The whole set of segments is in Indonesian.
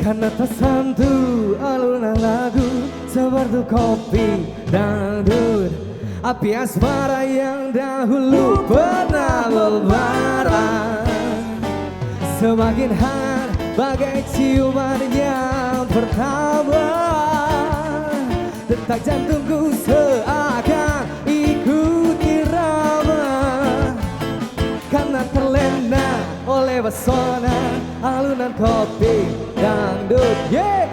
Karena tersentuh alunan lagu seperti kopi dangdut, api asmara yang dahulu pernah membara, semakin hangat bagai ciuman yang pertama. Detak jantungku seakan ikut irama, karena terlena oleh pesona alunan kopi dangdut. Yeah!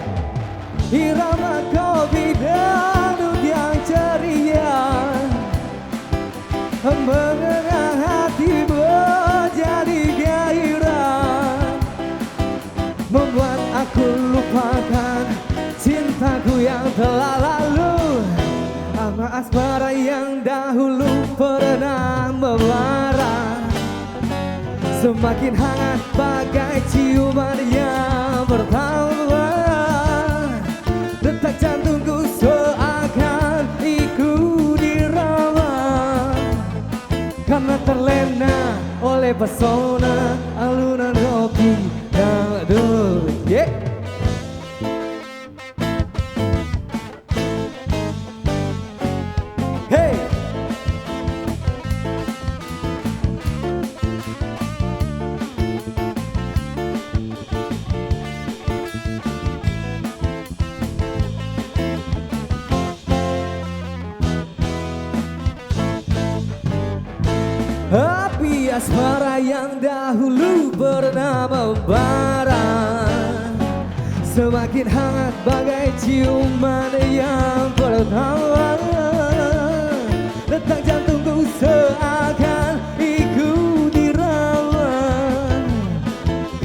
Irama kopi dangdut yang ceria mengenang hati menjadi gairah, membuat aku lupakan cintaku yang telah lalu, sama asmara yang dahulu pernah membara, semakin hangat bagai ciuman yang pertama. Detak jantungku seakan ikut dirama, karena terlena oleh pesona alunan kopi dangdut. Yeah. Hey. Api asmara yang dahulu pernah membara, semakin hangat bagai ciuman yang pertama. Detak jantungku seakan ikut dirama,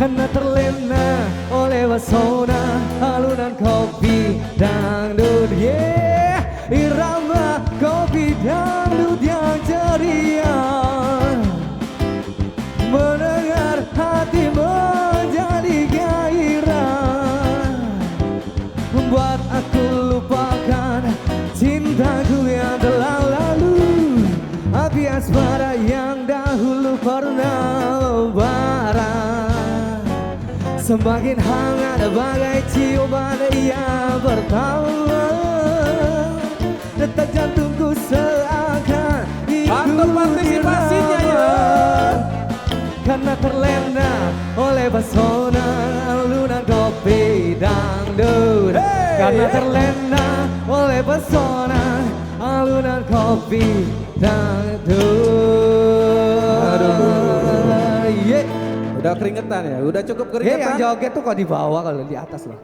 karena terlena oleh pesona alunan kopi dangdut. Yeah, irama kopi dangdut yang ceria, mendengar hati menjadi gairah, membuat aku lupakan cintaku yang telah lalu, api asmara yang dahulu pernah membara, semakin hangat bagai ciuman yang pertama. Detak jantungku seakan ikut partisipasinya ya, karena terlena oleh pesona alunan kopi dangdut. Hey, karena terlena oleh pesona alunan kopi dangdut. Aduh. Yeah. Udah keringetan ya, udah cukup keringetan. Yang joget tuh kok di bawah, kalau di atas loh.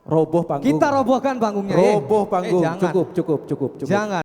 Roboh panggung. Kita robohkan panggungnya. Roboh panggung. Jangan. Cukup. Jangan.